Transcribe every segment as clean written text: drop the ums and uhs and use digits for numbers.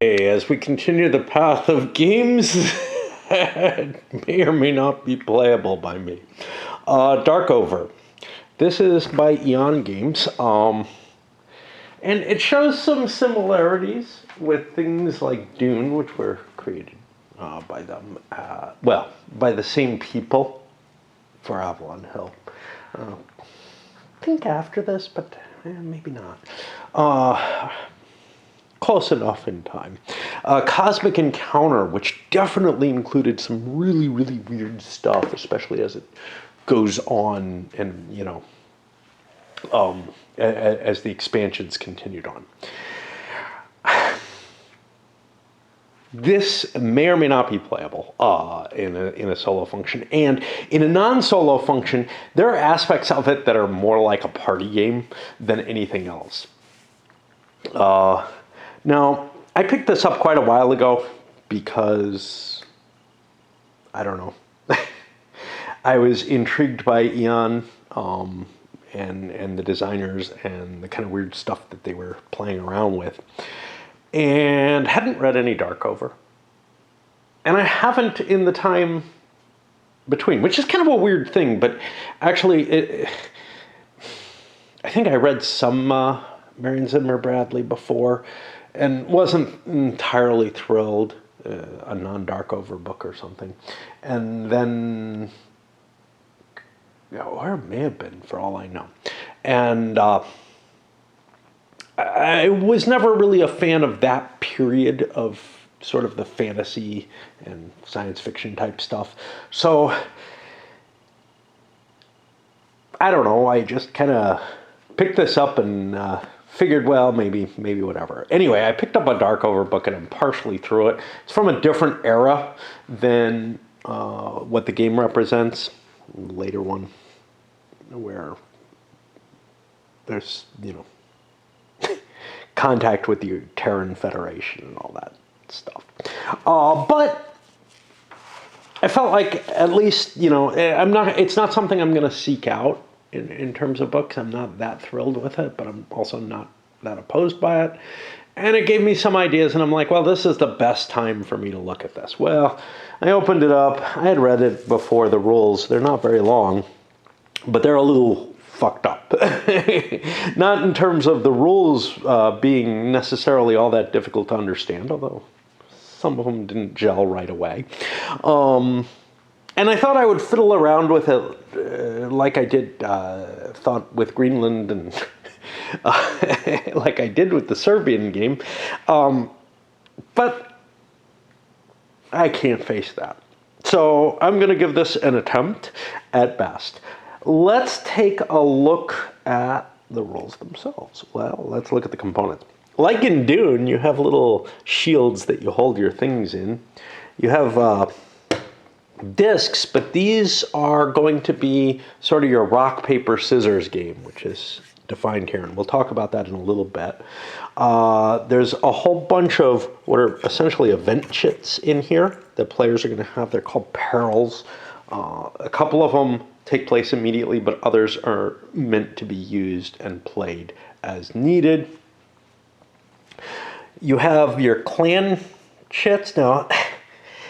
Hey, as we continue the path of games that may or may not be playable by me. Darkover. This is by Eon Games. And it shows some similarities with things like Dune, which were created by them. By the same people for Avalon Hill. I think after this, but maybe not. Close enough in time. Cosmic Encounter, which definitely included some really, really weird stuff, especially as it goes on and, as the expansions continued on. This may or may not be playable in a solo function. And in a non-solo function, there are aspects of it that are more like a party game than anything else. Now, I picked this up quite a while ago because, I don't know, I was intrigued by Eon and the designers and the kind of weird stuff that they were playing around with, and hadn't read any Darkover. And I haven't in the time between, which is kind of a weird thing, but actually, I think I read some Marion Zimmer Bradley before, and wasn't entirely thrilled, a non-Darkover book or something. And then, or it may have been, for all I know. And I was never really a fan of that period of sort of the fantasy and science fiction type stuff. So, I don't know, I just kind of picked this up and figured, well, maybe whatever. Anyway, I picked up a Darkover book and I'm partially through it. It's from a different era than what the game represents. Later one, where there's, contact with the Terran Federation and all that stuff. But I felt like at least, it's not something I'm going to seek out in terms of books. I'm not that thrilled with it, but I'm also not that opposed by it. And it gave me some ideas, and I'm like, well, this is the best time for me to look at this. Well, I opened it up. I had read it before. The rules, they're not very long, but they're a little fucked up. Not in terms of the rules being necessarily all that difficult to understand, although some of them didn't gel right away. And I thought I would fiddle around with it like I did, thought with Greenland and like I did with the Serbian game. But I can't face that. So I'm going to give this an attempt at best. Let's take a look at the rules themselves. Well, let's look at the components. Like in Dune, you have little shields that you hold your things in. You have discs, but these are going to be sort of your rock, paper, scissors game, which is defined here, and we'll talk about that in a little bit. There's a whole bunch of what are essentially event chits in here that players are going to have. They're called Apparels. A couple of them take place immediately, but others are meant to be used and played as needed. You have your clan chits. Now,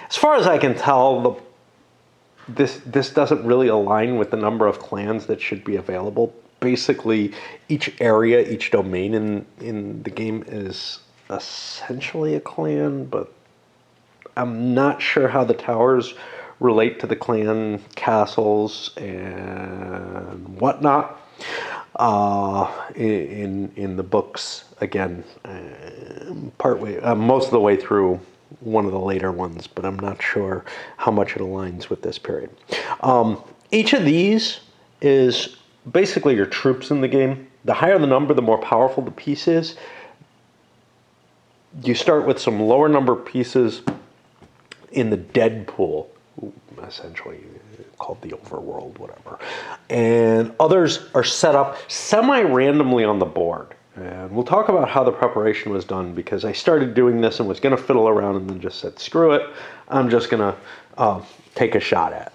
as far as I can tell, this doesn't really align with the number of clans that should be available. Basically, each area, each domain in the game is essentially a clan, but I'm not sure how the towers relate to the clan castles and whatnot. In the books, again, most of the way through one of the later ones, but I'm not sure how much it aligns with this period. Each of these is basically your troops in the game. The higher the number, the more powerful the piece is. You start with some lower number pieces in the dead pool, essentially called the overworld, whatever. And others are set up semi-randomly on the board. And we'll talk about how the preparation was done, because I started doing this and was going to fiddle around and then just said, screw it, I'm just going to take a shot at it.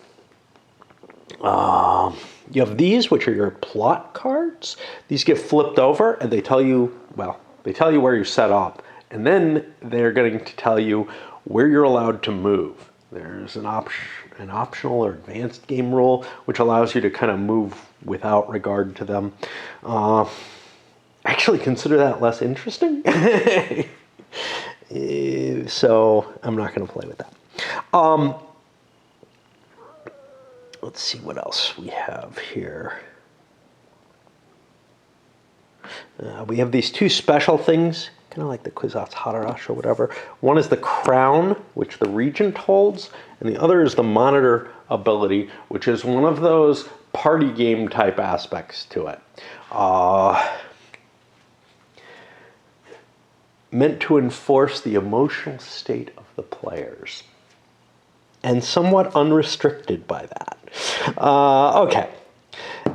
You have these, which are your plot cards. These get flipped over and they tell you where you set up. And then they're going to tell you where you're allowed to move. There's an optional or advanced game rule, which allows you to kind of move without regard to them. Actually consider that less interesting. So I'm not going to play with that. Let's see what else we have here. We have these two special things, kind of like the Kwisatz Haderach or whatever. One is the crown, which the regent holds, and the other is the monitor ability, which is one of those party game type aspects to it. Meant to enforce the emotional state of the players. And somewhat unrestricted by that. Okay.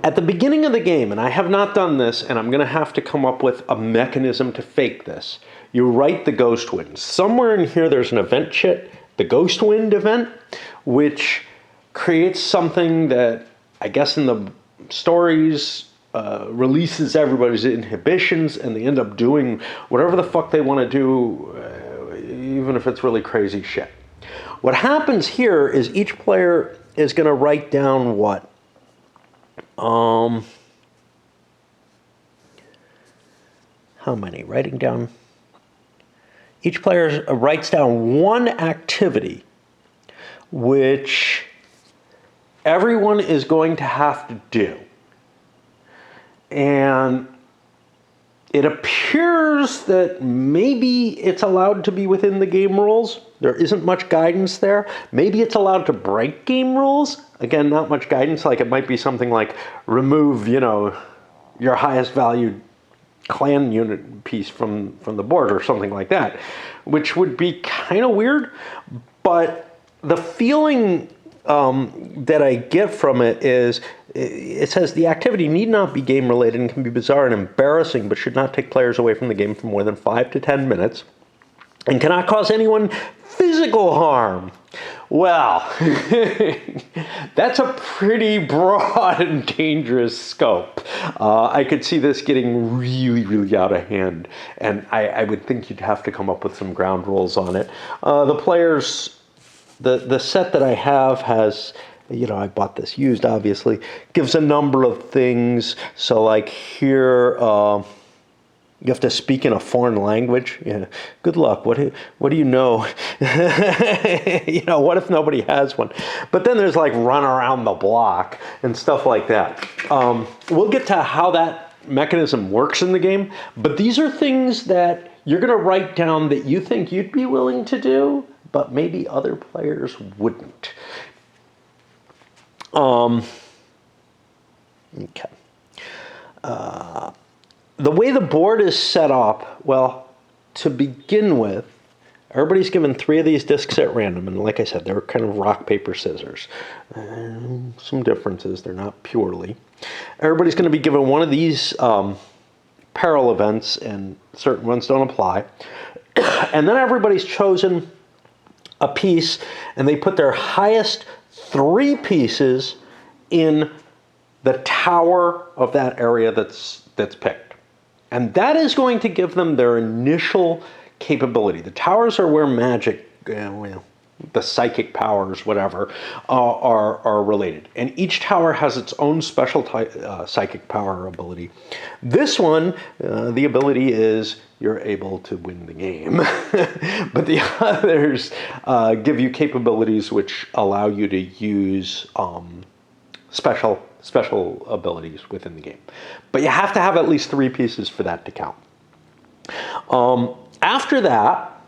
At the beginning of the game, and I have not done this, and I'm going to have to come up with a mechanism to fake this, you write the Ghost Wind. Somewhere in here there's an event chit, the Ghost Wind event, which creates something that, I guess in the stories, releases everybody's inhibitions, and they end up doing whatever the fuck they want to do, even if it's really crazy shit. What happens here is each player is going to write down what? How many? Writing down. Each player writes down one activity which everyone is going to have to do. And it appears that maybe it's allowed to be within the game rules. There isn't much guidance there. Maybe it's allowed to break game rules. Again, not much guidance. Like it might be something like remove, your highest valued clan unit piece from the board or something like that, which would be kind of weird. But the feeling that I get from it is, it says the activity need not be game related and can be bizarre and embarrassing, but should not take players away from the game for more than 5 to 10 minutes and cannot cause anyone physical harm. Well, that's a pretty broad and dangerous scope. I could see this getting really, really out of hand, and I would think you'd have to come up with some ground rules on it. The players, the set that I have has, I bought this used, obviously, gives a number of things. So like here, you have to speak in a foreign language. Yeah. Good luck. What do you know? What if nobody has one? But then there's like run around the block and stuff like that. We'll get to how that mechanism works in the game. But these are things that you're going to write down that you think you'd be willing to do, but maybe other players wouldn't. Okay. The way the board is set up, well, to begin with, everybody's given 3 of these discs at random, and like I said, they're kind of rock, paper, scissors. Some differences, they're not purely. Everybody's going to be given one of these Apparel events, and certain ones don't apply. And then everybody's chosen a piece, and they put their highest 3 pieces in the tower of that area that's picked. And that is going to give them their initial capability. The towers are where magic, the psychic powers, whatever, are related. And each tower has its own special psychic power ability. This one, the ability is you're able to win the game. But the others give you capabilities which allow you to use special abilities within the game. But you have to have at least 3 pieces for that to count. After that,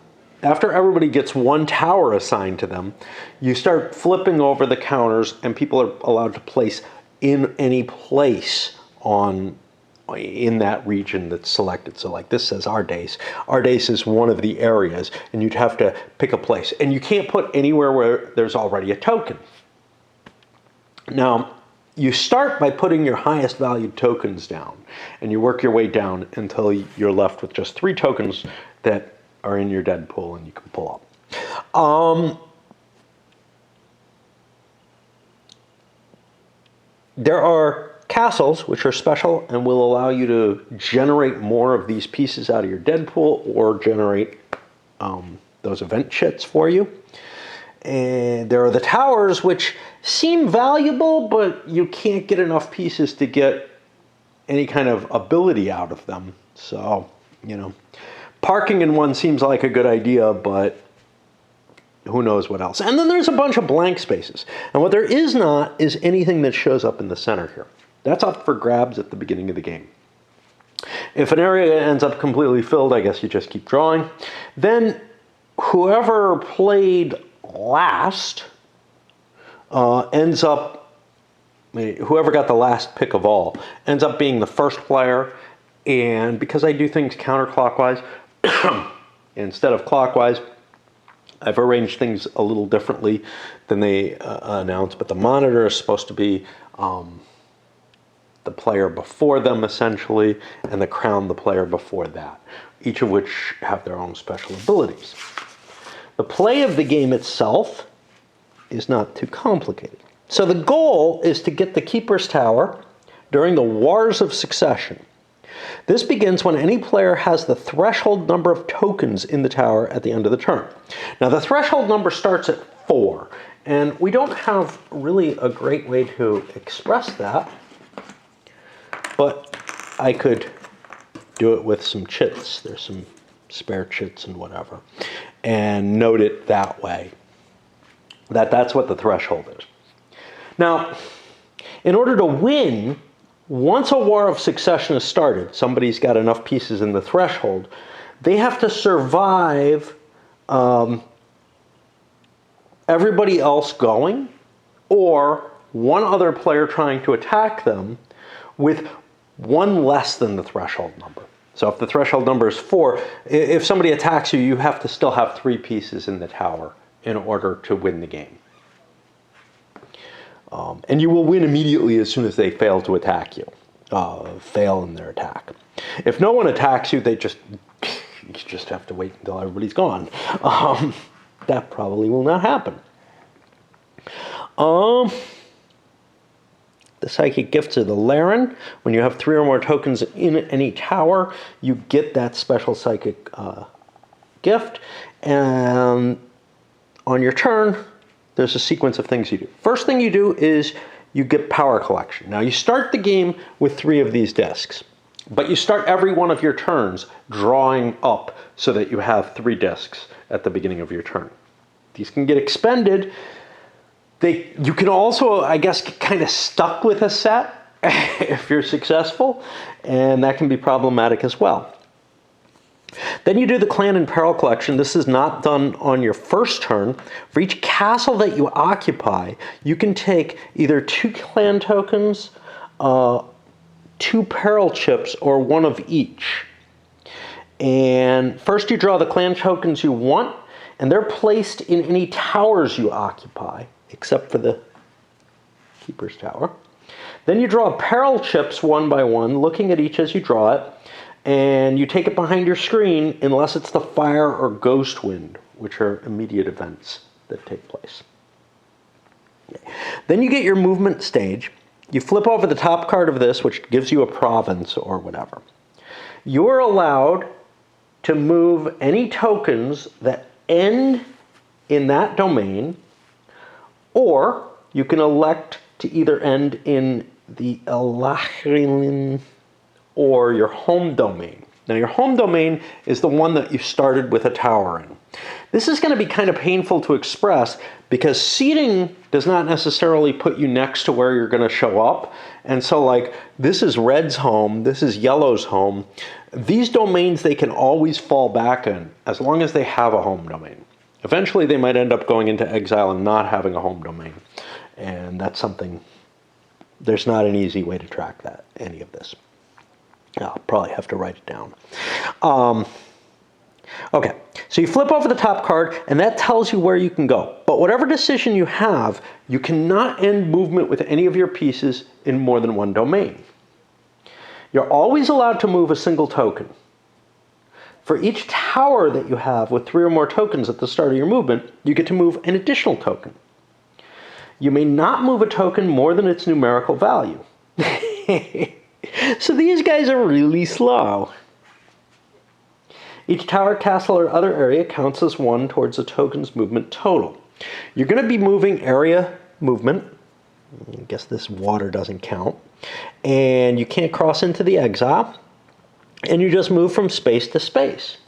after everybody gets one tower assigned to them, you start flipping over the counters, and people are allowed to place in any place in that region that's selected. So like this says Ardace. Ardace is one of the areas, and you'd have to pick a place. And you can't put anywhere where there's already a token. Now, you start by putting your highest valued tokens down, and you work your way down until you're left with just 3 tokens that are in your dead pool and you can pull up. There are castles, which are special and will allow you to generate more of these pieces out of your dead pool or generate those event chits for you. And there are the towers, which seem valuable, but you can't get enough pieces to get any kind of ability out of them. So, you know, parking in one seems like a good idea, but who knows what else. And then there's a bunch of blank spaces. And what there is not is anything that shows up in the center here. That's up for grabs at the beginning of the game. If an area ends up completely filled, I guess you just keep drawing. Then whoever played last ends up, whoever got the last pick of all, ends up being the first player. And because I do things counterclockwise instead of clockwise, I've arranged things a little differently than they announced, but the monitor is supposed to be the player before them, essentially, and the crown the player before that, each of which have their own special abilities. The play of the game itself is not too complicated. So the goal is to get the Keeper's Tower during the Wars of Succession. This begins when any player has the threshold number of tokens in the tower at the end of the turn. Now, the threshold number starts at 4, and we don't have really a great way to express that, but I could do it with some chits. There's some spare chits and whatever, and note it that way, that's what the threshold is. Now, in order to win, once a War of Succession is started, somebody's got enough pieces in the threshold, they have to survive everybody else going, or one other player trying to attack them with one less than the threshold number. So if the threshold number is 4, if somebody attacks you, you have to still have 3 pieces in the tower in order to win the game. And you will win immediately as soon as they fail to attack you, fail in their attack. If no one attacks you, you just have to wait until everybody's gone. That probably will not happen. The psychic gifts are the Laren. When you have 3 or more tokens in any tower, you get that special psychic gift. And on your turn, there's a sequence of things you do. First thing you do is you get power collection. Now, you start the game with 3 of these discs, but you start every one of your turns drawing up so that you have 3 discs at the beginning of your turn. These can get expended. You can also, I guess, get kind of stuck with a set if you're successful, and that can be problematic as well. Then you do the clan and peril collection. This is not done on your first turn. For each castle that you occupy, you can take either 2 clan tokens, 2 peril chips, or 1 of each. And first you draw the clan tokens you want, and they're placed in any towers you occupy, except for the Keeper's Tower. Then you draw peril chips 1 by 1, looking at each as you draw it, and you take it behind your screen unless it's the fire or ghost wind, which are immediate events that take place. Okay. Then you get your movement stage. You flip over the top card of this, which gives you a province or whatever. You're allowed to move any tokens that end in that domain, or you can elect to either end in the Elachrilin or your home domain. Now, your home domain is the one that you started with a tower in. This is going to be kind of painful to express because seeding does not necessarily put you next to where you're going to show up. And so, like, this is red's home, this is yellow's home. These domains they can always fall back in as long as they have a home domain. Eventually, they might end up going into exile and not having a home domain. And that's something, there's not an easy way to track that, any of this. I'll probably have to write it down. Okay, so you flip over the top card, and that tells you where you can go. But whatever decision you have, you cannot end movement with any of your pieces in more than one domain. You're always allowed to move a single token. For each tower that you have with 3 or more tokens at the start of your movement, you get to move an additional token. You may not move a token more than its numerical value. So these guys are really slow. Each tower, castle, or other area counts as 1 towards a token's movement total. You're going to be moving area movement. I guess this water doesn't count. And you can't cross into the exile. And you just move from space to space.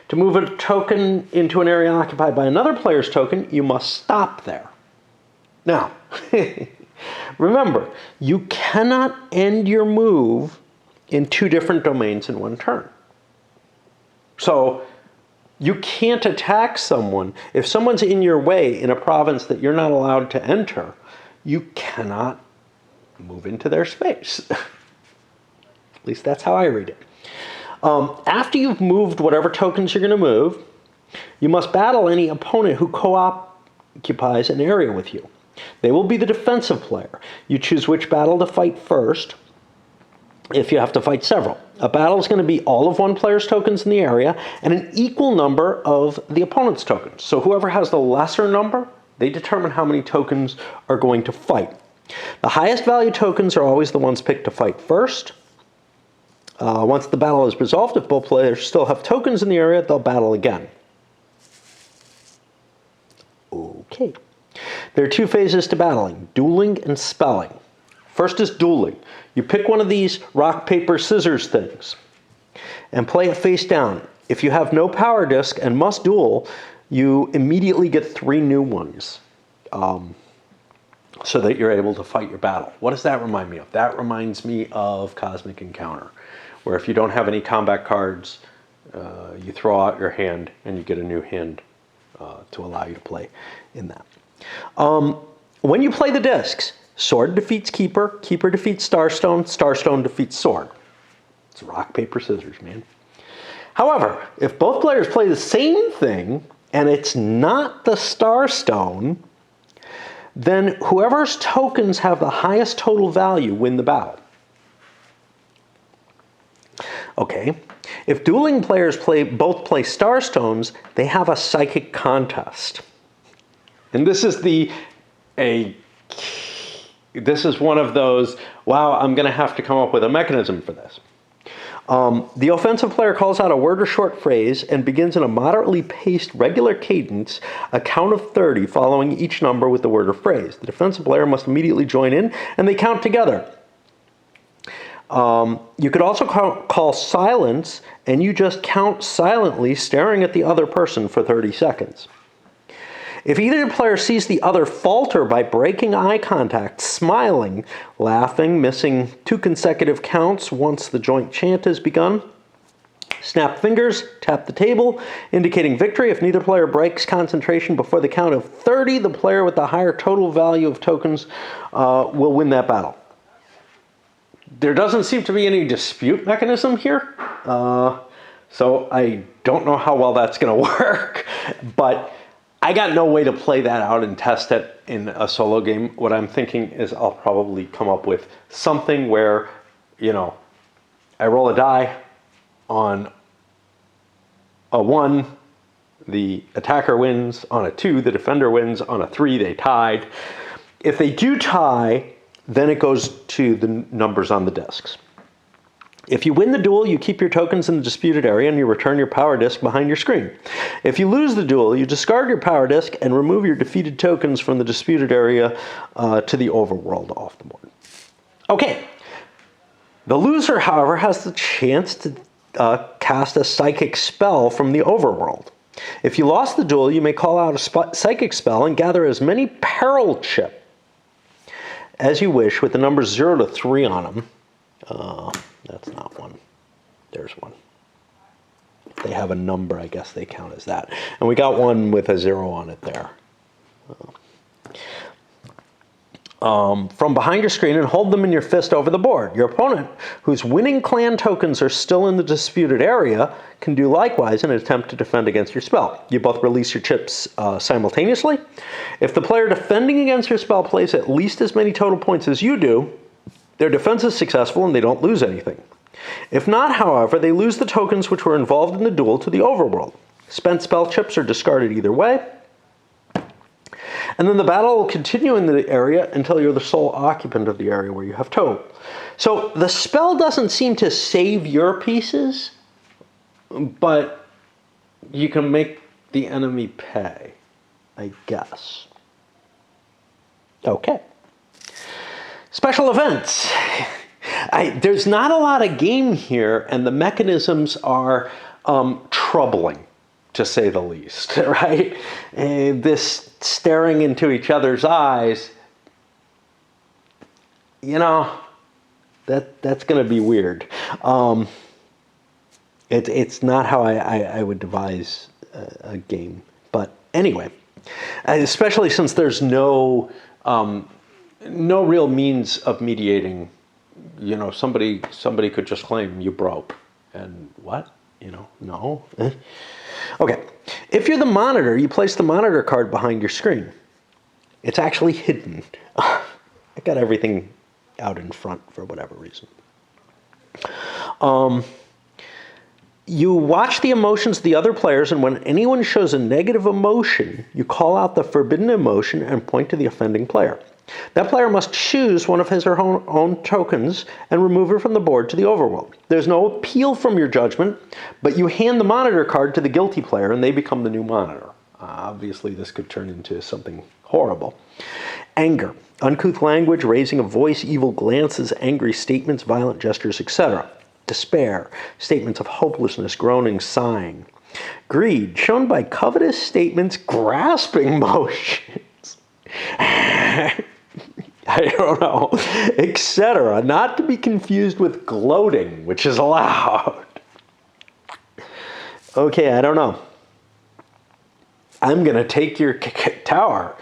To move a token into an area occupied by another player's token, you must stop there. Now, remember, you cannot end your move in 2 different domains in 1 turn. So you can't attack someone. If someone's in your way in a province that you're not allowed to enter, you cannot move into their space. At least that's how I read it. After you've moved whatever tokens you're going to move, you must battle any opponent who co-occupies an area with you. They will be the defensive player. You choose which battle to fight first if you have to fight several. A battle is going to be all of one player's tokens in the area and an equal number of the opponent's tokens. So whoever has the lesser number, they determine how many tokens are going to fight. The highest value tokens are always the ones picked to fight first. Once the battle is resolved, if both players still have tokens in the area, they'll battle again. Okay. There are 2 phases to battling, dueling and spelling. First is dueling. You pick one of these rock, paper, scissors things and play it face down. If you have no power disc and must duel, you immediately get 3 new ones so that you're able to fight your battle. What does that remind me of? That reminds me of Cosmic Encounter, where if you don't have any combat cards, you throw out your hand and you get a new hand to allow you to play in that. When you play the discs, sword defeats keeper, keeper defeats starstone, starstone defeats sword. It's rock, paper, scissors, man. However, if both players play the same thing and it's not the starstone, then whoever's tokens have the highest total value win the battle. Okay, if dueling players both play starstones, they have a psychic contest. And this is this is one of those, wow, I'm going to have to come up with a mechanism for this. The offensive player calls out a word or short phrase and begins in a moderately paced regular cadence, a count of 30 following each number with the word or phrase. The defensive player must immediately join in and they count together. You could also call silence and you just count silently staring at the other person for 30 seconds. If either player sees the other falter by breaking eye contact, smiling, laughing, missing 2 consecutive counts once the joint chant has begun, snap fingers, tap the table, indicating victory. If neither player breaks concentration before the count of 30, the player with the higher total value of tokens will win that battle. There doesn't seem to be any dispute mechanism here, so I don't know how well that's going to work, but I got no way to play that out and test it in a solo game. What I'm thinking is I'll probably come up with something where, you know, I roll a die on a 1, the attacker wins. On a 2, the defender wins. On a 3, they tied. If they do tie, then it goes to the numbers on the discs. If you win the duel, you keep your tokens in the disputed area and you return your power disc behind your screen. If you lose the duel, you discard your power disc and remove your defeated tokens from the disputed area to the overworld off the board. Okay. The loser, however, has the chance to cast a psychic spell from the overworld. If you lost the duel, you may call out a psychic spell and gather as many Apparel chips as you wish with the numbers 0 to 3 on them. That's not one. There's one. If they have a number, I guess they count as that. And we got one with a 0 on it there. From behind your screen and hold them in your fist over the board. Your opponent, whose winning clan tokens are still in the disputed area, can do likewise in an attempt to defend against your spell. You both release your chips simultaneously. If the player defending against your spell plays at least as many total points as you do, their defense is successful and they don't lose anything. If not, however, they lose the tokens which were involved in the duel to the overworld. Spent spell chips are discarded either way. And then the battle will continue in the area until you're the sole occupant of the area where you have total. So the spell doesn't seem to save your pieces, but you can make the enemy pay, I guess. Okay. Special events. There's not a lot of game here, and the mechanisms are troubling, to say the least, right? This staring into each other's eyes, you know, that's going to be weird. It's not how I would devise a game. But anyway, especially since there's no real means of mediating. You know, somebody could just claim you broke, and what? You know, no. Okay, if you're the monitor, you place the monitor card behind your screen. It's actually hidden. I got everything out in front for whatever reason. You watch the emotions of the other players, and when anyone shows a negative emotion, you call out the forbidden emotion and point to the offending player. That player must choose one of his or her own tokens and remove it from the board to the overworld. There's no appeal from your judgment, but you hand the monitor card to the guilty player and they become the new monitor. Obviously, this could turn into something horrible. Anger. Uncouth language, raising a voice, evil glances, angry statements, violent gestures, etc. Despair. Statements of hopelessness, groaning, sighing. Greed. Shown by covetous statements, grasping motions. I don't know, etc. Not to be confused with gloating, which is allowed. Okay, I don't know. I'm going to take your tower.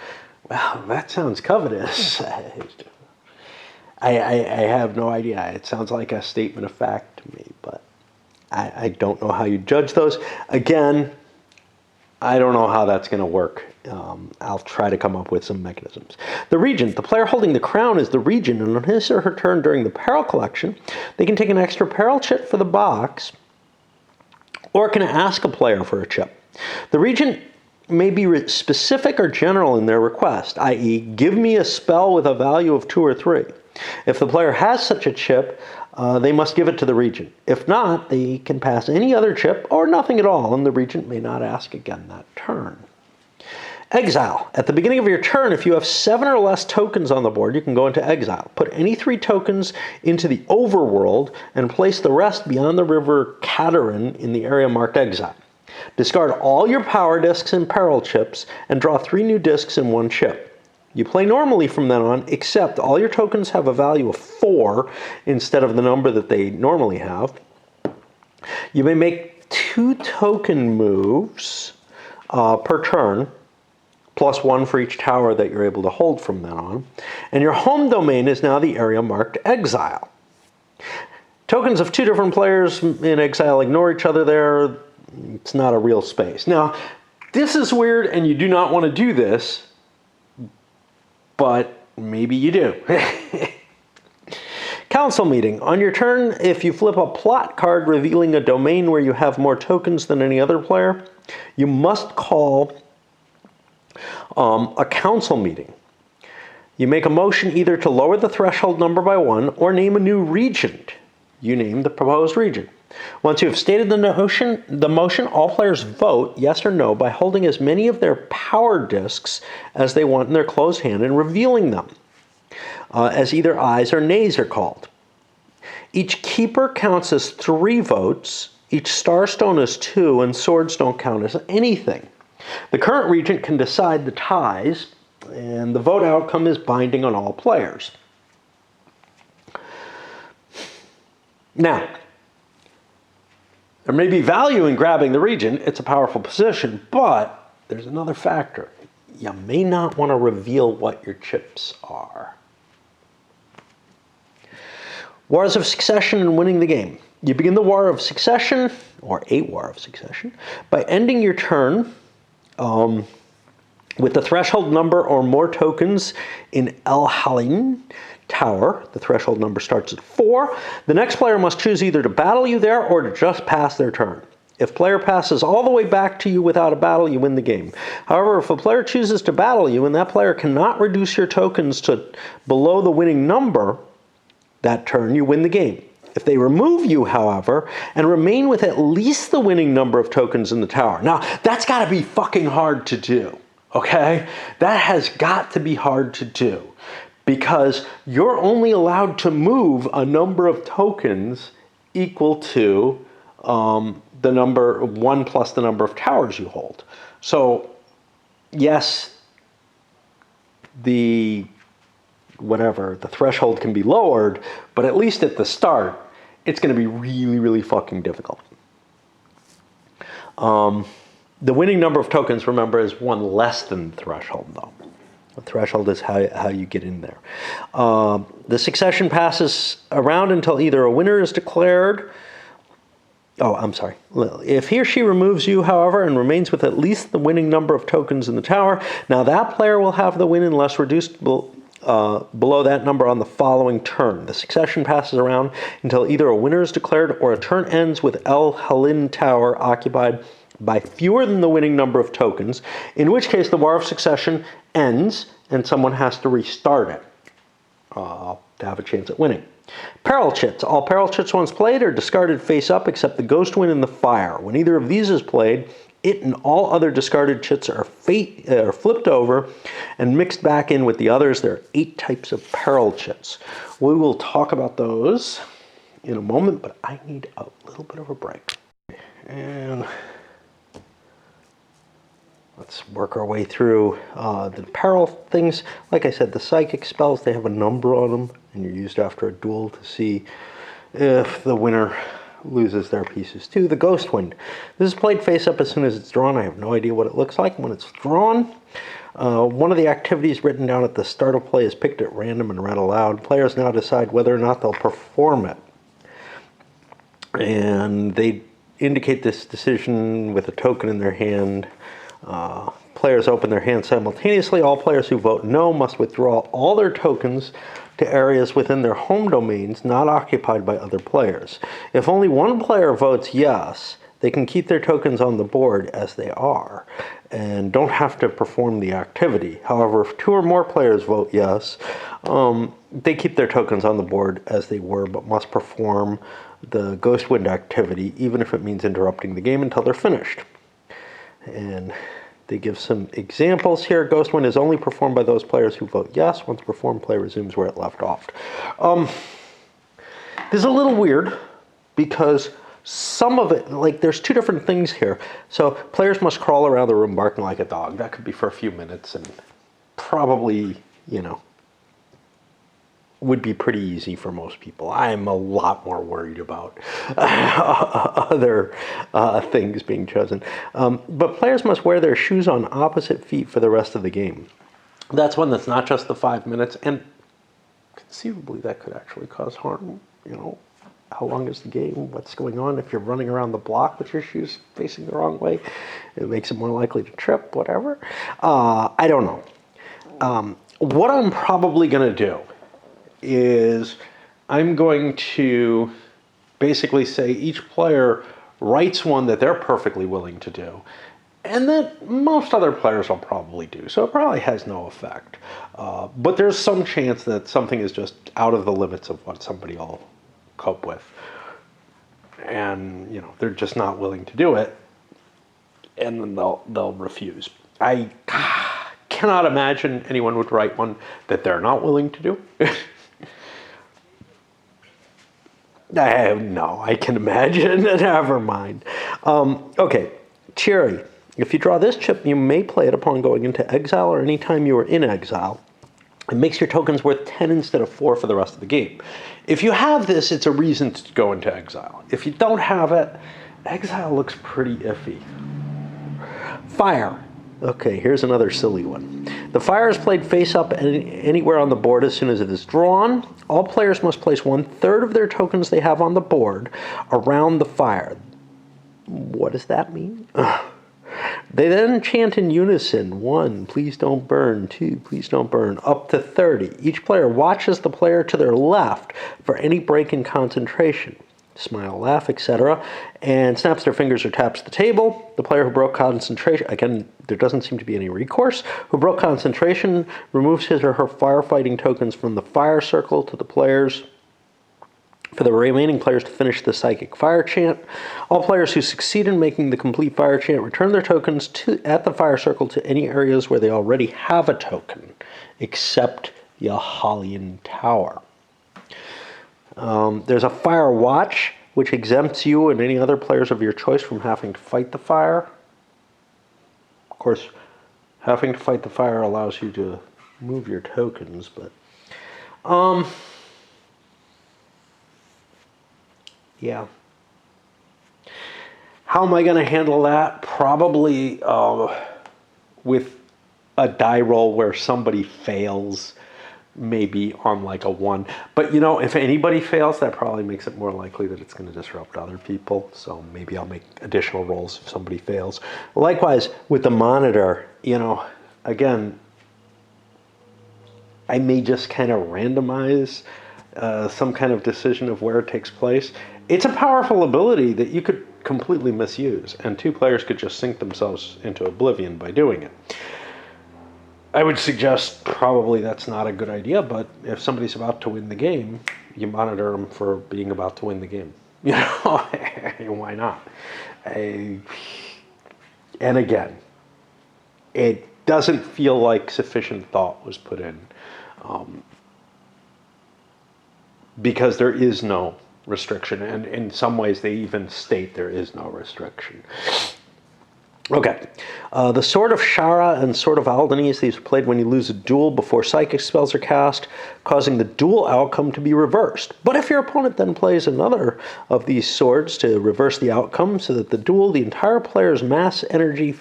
Wow, that sounds covetous. I have no idea. It sounds like a statement of fact to me, but I don't know how you judge those. Again, I don't know how that's going to work. I'll try to come up with some mechanisms. The regent. The player holding the crown is the regent, and on his or her turn during the Apparel collection, they can take an extra Apparel chip for the box, or can ask a player for a chip. The regent may be specific or general in their request, i.e., give me a spell with a value of 2 or 3. If the player has such a chip, they must give it to the regent. If not, they can pass any other chip or nothing at all, and the regent may not ask again that turn. Exile. At the beginning of your turn, if you have 7 or less tokens on the board, you can go into exile. Put any 3 tokens into the overworld and place the rest beyond the river Katarin in the area marked exile. Discard all your power discs and peril chips and draw 3 new discs and 1 chip. You play normally from then on, except all your tokens have a value of 4 instead of the number that they normally have. You may make 2 token moves per turn, plus 1 for each tower that you're able to hold from then on. And your home domain is now the area marked exile. Tokens of 2 different players in exile ignore each other there. It's not a real space. Now, this is weird and you do not want to do this, but maybe you do. Council meeting. On your turn, if you flip a plot card revealing a domain where you have more tokens than any other player, you must call a council meeting. You make a motion either to lower the threshold number by 1 or name a new regent. You name the proposed regent. Once you have stated the motion, all players vote yes or no by holding as many of their power discs as they want in their closed hand and revealing them, as either ayes or nays are called. Each keeper counts as 3 votes, each starstone is 2, and swords don't count as anything. The current regent can decide the ties, and the vote outcome is binding on all players. Now, there may be value in grabbing the regent. It's a powerful position, but there's another factor. You may not want to reveal what your chips are. Wars of Succession and winning the game. You begin the War of Succession, or a War of Succession, by ending your turn with the threshold number or more tokens in El Halin Tower. The threshold number starts at 4. The next player must choose either to battle you there or to just pass their turn. If player passes all the way back to you without a battle, you win the game. However, if a player chooses to battle you and that player cannot reduce your tokens to below the winning number that turn, you win the game. If they remove you, however, and remain with at least the winning number of tokens in the tower. Now, that's got to be fucking hard to do, okay? That has got to be hard to do because you're only allowed to move a number of tokens equal to the number 1 plus the number of towers you hold. So, yes, the threshold can be lowered, but at least at the start, it's going to be really, really fucking difficult. The winning number of tokens, remember, is 1 less than the threshold, though. The threshold is how you get in there. The succession passes around until either a winner is declared. Oh, I'm sorry. If he or she removes you, however, and remains with at least the winning number of tokens in the tower, now that player will have the win unless reduced below that number on the following turn. The succession passes around until either a winner is declared or a turn ends with El Halin Tower occupied by fewer than the winning number of tokens, in which case the War of Succession ends and someone has to restart it to have a chance at winning. Peril chits. All peril chits once played are discarded face up except the Ghost Wind and the Fire. When either of these is played, it and all other discarded chits are flipped over and mixed back in with the others. There are 8 types of peril chits. We will talk about those in a moment, but I need a little bit of a break. And let's work our way through the peril things. Like I said, the psychic spells, they have a number on them, and you're used after a duel to see if the winner loses their pieces too. The Ghost Wind. This is played face up as soon as it's drawn. I have no idea what it looks like when it's drawn. One of the activities written down at the start of play is picked at random and read aloud. Players now decide whether or not they'll perform it. And they indicate this decision with a token in their hand. Players open their hands simultaneously. All players who vote no must withdraw all their tokens to areas within their home domains not occupied by other players. If only one player votes yes, they can keep their tokens on the board as they are and don't have to perform the activity. However, if 2 or more players vote yes, they keep their tokens on the board as they were but must perform the Ghost Wind activity even if it means interrupting the game until they're finished. And they give some examples here. Ghost Wind is only performed by those players who vote yes. Once performed, play resumes where it left off. This is a little weird because some of it, like there's 2 different things here. So players must crawl around the room barking like a dog. That could be for a few minutes and probably, would be pretty easy for most people. I'm a lot more worried about other things being chosen. But players must wear their shoes on opposite feet for the rest of the game. That's one that's not just the 5 minutes, and conceivably that could actually cause harm. How long is the game? What's going on? If you're running around the block with your shoes facing the wrong way, it makes it more likely to trip, whatever. I don't know. What I'm probably going to do is I'm going to basically say each player writes one that they're perfectly willing to do and that most other players will probably do. So it probably has no effect. But there's some chance that something is just out of the limits of what somebody will cope with. And, they're just not willing to do it. And then they'll refuse. I cannot imagine anyone would write one that they're not willing to do. No, I can imagine. Never mind. Okay, Cherry. If you draw this chip, you may play it upon going into exile or any time you are in exile. It makes your tokens worth 10 instead of 4 for the rest of the game. If you have this, it's a reason to go into exile. If you don't have it, exile looks pretty iffy. Fire. Okay, here's another silly one. The fire is played face up anywhere on the board as soon as it is drawn. All players must place 1/3 of their tokens they have on the board around the fire. What does that mean? They then chant in unison, 1, please don't burn, 2, please don't burn, up to 30. Each player watches the player to their left for any break in concentration. smile, laugh, etc., and snaps their fingers or taps the table. The player who broke concentration, again, there doesn't seem to be any recourse, who broke concentration removes his or her firefighting tokens from the fire circle to the players. For the remaining players to finish the psychic fire chant. All players who succeed in making the complete fire chant return their tokens at the fire circle to any areas where they already have a token, except the Ahalian Tower. There's a fire watch, which exempts you and any other players of your choice from having to fight the fire. Of course, having to fight the fire allows you to move your tokens, but yeah. How am I going to handle that? Probably with a die roll where somebody fails, maybe on like a 1. But, you know, if anybody fails, that probably makes it more likely that it's going to disrupt other people. So maybe I'll make additional rolls if somebody fails. Likewise, with the monitor, you know, again, I may just kind of randomize some kind of decision of where it takes place. It's a powerful ability that you could completely misuse, and 2 players could just sink themselves into oblivion by doing it. I would suggest probably that's not a good idea, but if somebody's about to win the game, you monitor them for being about to win the game. You know, why not? And again, it doesn't feel like sufficient thought was put in. Because there is no restriction, and in some ways they even state there is no restriction. Okay, the Sword of Shara and Sword of Aldenes, these are played when you lose a duel before psychic spells are cast, causing the duel outcome to be reversed. But if your opponent then plays another of these swords to reverse the outcome so that the duel, the entire planet's mass energy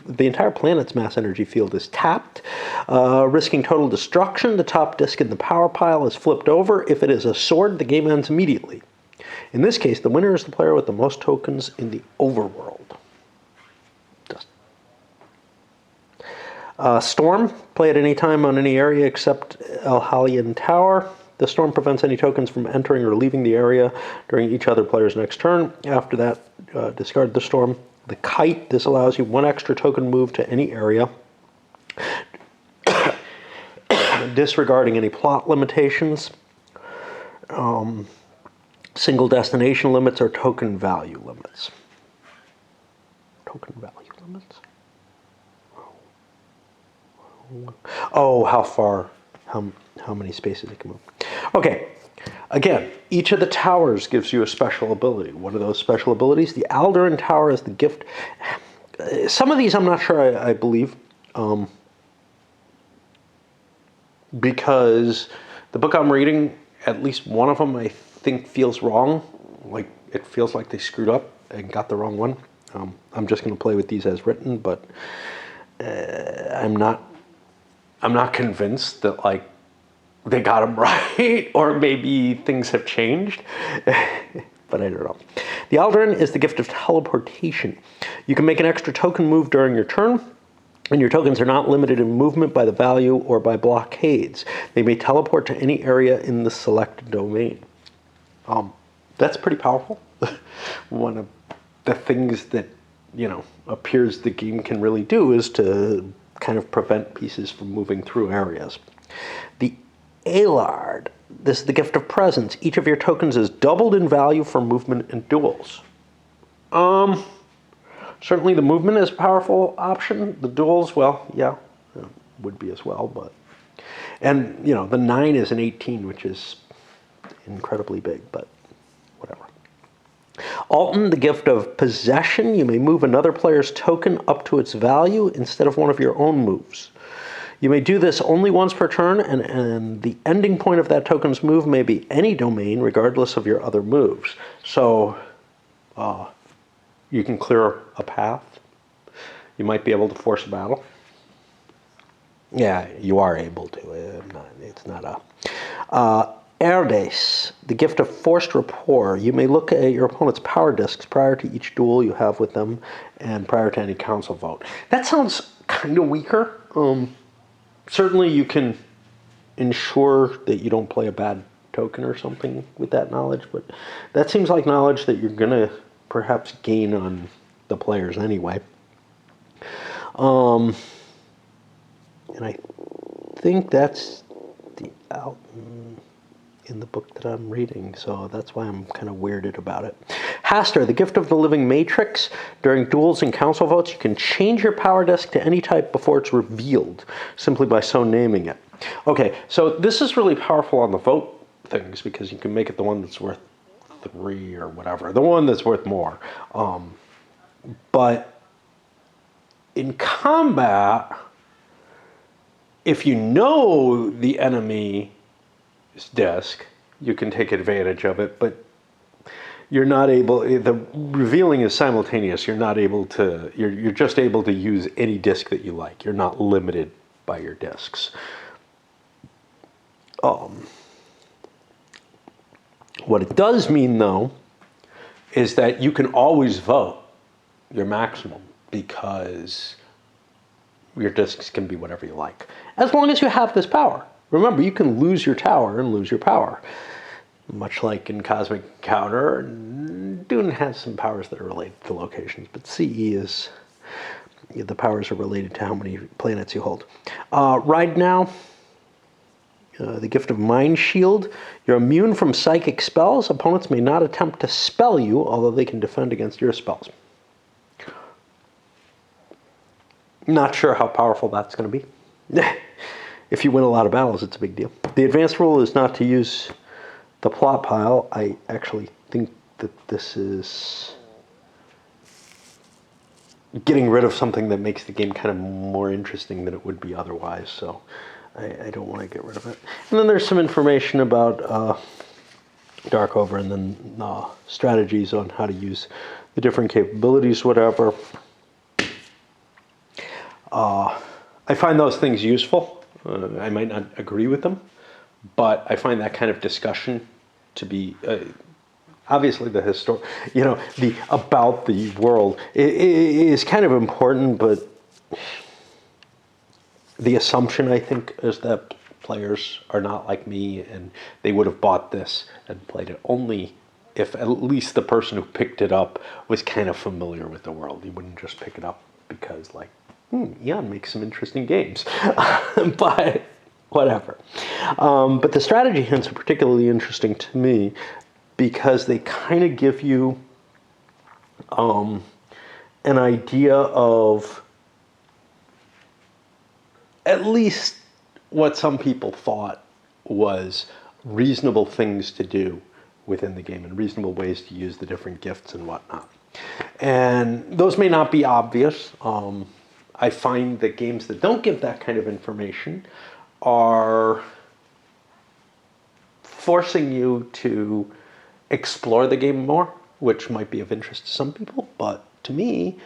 field is tapped, risking total destruction. The top disc in the power pile is flipped over. If it is a sword, the game ends immediately. In this case, the winner is the player with the most tokens in the overworld. Storm, play at any time on any area except Ahalian Tower. The storm prevents any tokens from entering or leaving the area during each other player's next turn. After that, discard the storm. The kite, this allows you 1 extra token move to any area, disregarding any plot limitations, single destination limits, or token value limits. Token value limits? Oh, how far, how many spaces it can move. Okay, again, each of the towers gives you a special ability. What are those special abilities? The Alderan Tower is the gift. Some of these I'm not sure I believe, because the book I'm reading, at least one of them I think feels wrong. Like, it feels like they screwed up and got the wrong one. I'm just going to play with these as written, but I'm not convinced that, like, they got them right, or maybe things have changed, but I don't know. The Alderan is the gift of teleportation. You can make an extra token move during your turn, and your tokens are not limited in movement by the value or by blockades. They may teleport to any area in the selected domain. That's pretty powerful. One of the things that, you know, appears the game can really do is to kind of prevent pieces from moving through areas. The Aelard, this is the gift of presence. Each of your tokens is doubled in value for movement and duels. Certainly the movement is a powerful option. The duels, well, yeah, would be as well, but, and, you know, the 9 is an 18, which is incredibly big, but whatever. Alton, the gift of possession. You may move another player's token up to its value instead of one of your own moves. You may do this only once per turn, and the ending point of that token's move may be any domain, regardless of your other moves. So you can clear a path. You might be able to force a battle. Yeah, you are able to. It's not a... Erdes, the gift of forced rapport. You may look at your opponent's power discs prior to each duel you have with them and prior to any council vote. That sounds kind of weaker. Certainly you can ensure that you don't play a bad token or something with that knowledge, but that seems like knowledge that you're going to perhaps gain on the players anyway. And I think that's the out in the book that I'm reading, so that's why I'm kind of weirded about it. Haster, the gift of the living matrix. During duels and council votes, you can change your power disk to any type before it's revealed, simply by so naming it. Okay, so this is really powerful on the vote things, because you can make it the one that's worth 3 or whatever, the one that's worth more. But in combat, if you know the enemy's disk, you can take advantage of it, but you're not able, the revealing is simultaneous. You're not able to, you're just able to use any disk that you like. You're not limited by your disks. What it does mean, though, is that you can always vote your maximum, because your disks can be whatever you like, as long as you have this power. Remember, you can lose your tower and lose your power. Much like in Cosmic Encounter, Dune has some powers that are related to locations, but CE is, the powers are related to how many planets you hold. Right now, the gift of Mind Shield. You're immune from psychic spells. Opponents may not attempt to spell you, although they can defend against your spells. Not sure how powerful that's going to be. If you win a lot of battles, it's a big deal. The advanced rule is not to use the plot pile. I actually think that this is getting rid of something that makes the game kind of more interesting than it would be otherwise, so I don't want to get rid of it. And then there's some information about Darkover, and then strategies on how to use the different capabilities, whatever. I find those things useful. I might not agree with them, but I find that kind of discussion to be obviously the the about the world is kind of important, but the assumption, I think, is that players are not like me, and they would have bought this and played it only if at least the person who picked it up was kind of familiar with the world. You wouldn't just pick it up because, like, Eon makes some interesting games. But whatever. But the strategy hints are particularly interesting to me because they kind of give you an idea of at least what some people thought was reasonable things to do within the game and reasonable ways to use the different gifts and whatnot. And those may not be obvious. I find that games that don't give that kind of information are forcing you to explore the game more, which might be of interest to some people, but to me,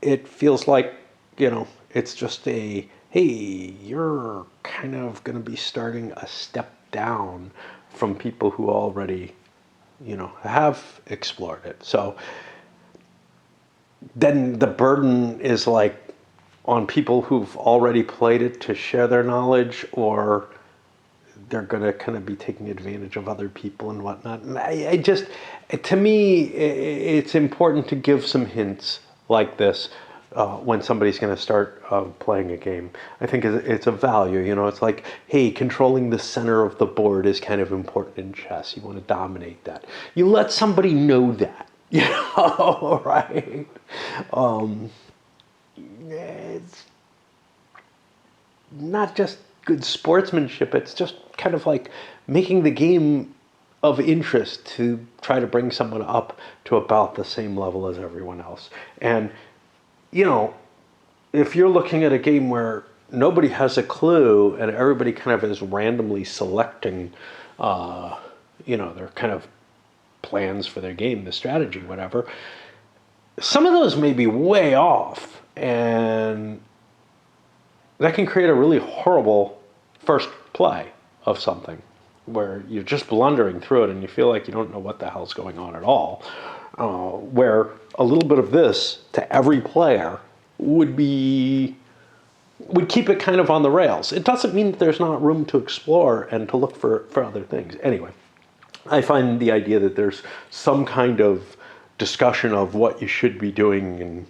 it feels like, it's just a, hey, you're kind of going to be starting a step down from people who already, have explored it. So then the burden is like on people who've already played it to share their knowledge, or they're going to kind of be taking advantage of other people and whatnot. And to me, it's important to give some hints like this when somebody's going to start playing a game. I think it's a value. It's like, hey, controlling the center of the board is kind of important in chess. You want to dominate that. You let somebody know that, right? It's not just good sportsmanship, it's just kind of like making the game of interest to try to bring someone up to about the same level as everyone else. And, if you're looking at a game where nobody has a clue and everybody kind of is randomly selecting, their kind of plans for their game, the strategy, whatever, some of those may be way off. And that can create a really horrible first play of something where you're just blundering through it and you feel like you don't know what the hell's going on at all. Where a little bit of this to every player would be, would keep it kind of on the rails. It doesn't mean that there's not room to explore and to look for other things. Anyway, I find the idea that there's some kind of discussion of what you should be doing and,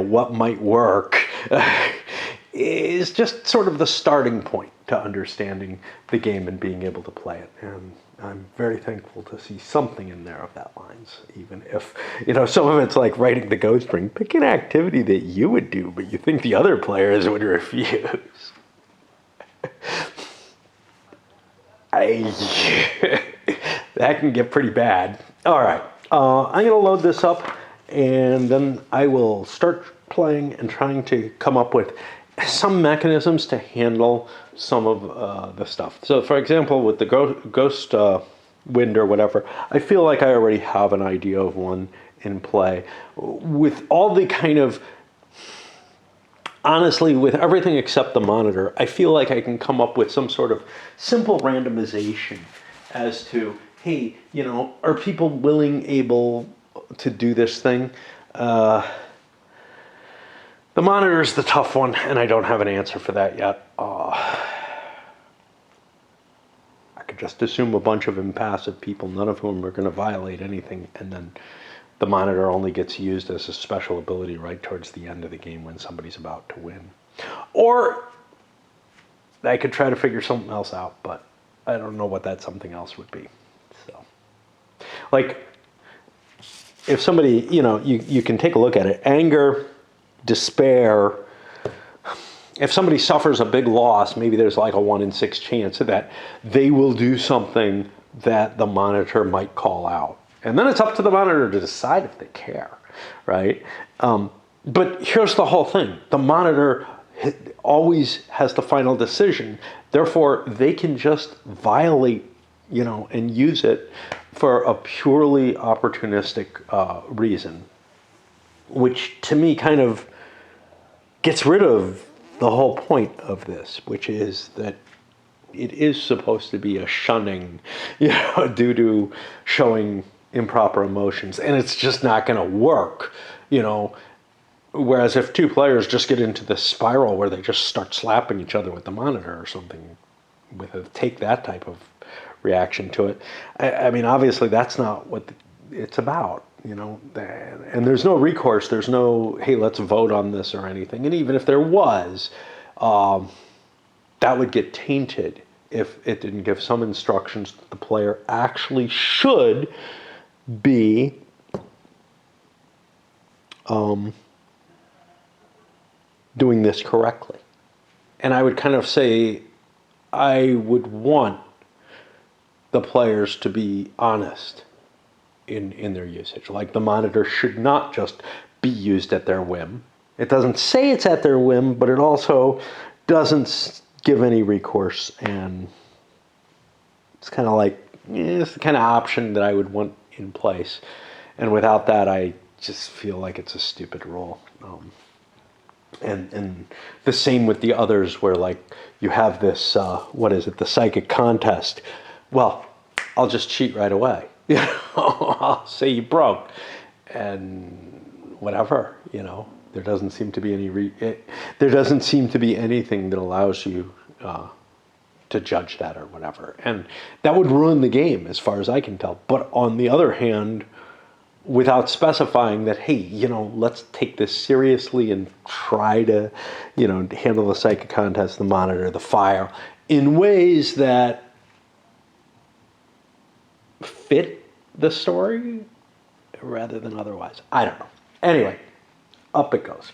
what might work is just sort of the starting point to understanding the game and being able to play it. And I'm very thankful to see something in there of that lines, even if, some of it's like writing the ghost ring. Pick an activity that you would do, but you think the other players would refuse. That can get pretty bad. All right, I'm going to load this up, and then I will start playing and trying to come up with some mechanisms to handle some of the stuff. So, for example, with the ghost wind or whatever, I feel like I already have an idea of one in play. With all the kind of, honestly, with everything except the monitor, I feel like I can come up with some sort of simple randomization as to, hey, are people able to do this thing? The monitor is the tough one, and I don't have an answer for that yet. I could just assume a bunch of impassive people, none of whom are going to violate anything, and then the monitor only gets used as a special ability right towards the end of the game when somebody's about to win. Or I could try to figure something else out, but I don't know what that something else would be. So, like, if somebody, you can take a look at it. Anger, despair. If somebody suffers a big loss, maybe there's like a 1 in 6 chance that they will do something that the monitor might call out. And then it's up to the monitor to decide if they care, right? But here's the whole thing. The monitor always has the final decision. Therefore, they can just violate, and use it for a purely opportunistic reason, which to me kind of gets rid of the whole point of this, which is that it is supposed to be a shunning, due to showing improper emotions, and it's just not going to work, Whereas if two players just get into this spiral where they just start slapping each other with the monitor or something, take that type of reaction to it. I mean, obviously that's not what it's about, and there's no recourse. There's no, hey, let's vote on this or anything. And even if there was, that would get tainted if it didn't give some instructions that the player actually should be doing this correctly. And I would kind of say I would want the players to be honest in their usage. Like, the monitor should not just be used at their whim. It doesn't say it's at their whim, but it also doesn't give any recourse. And it's kind of like, it's the kind of option that I would want in place. And without that, I just feel like it's a stupid rule. And the same with the others, where like you have this, the psychic contest. Well, I'll just cheat right away. I'll say you broke, and whatever. There doesn't seem to be there doesn't seem to be anything that allows you to judge that or whatever, and that would ruin the game as far as I can tell. But on the other hand, without specifying that, hey, let's take this seriously and try to, handle the psychic contest, the monitor, the fire in ways that fit the story rather than otherwise. I don't know. Anyway, up it goes.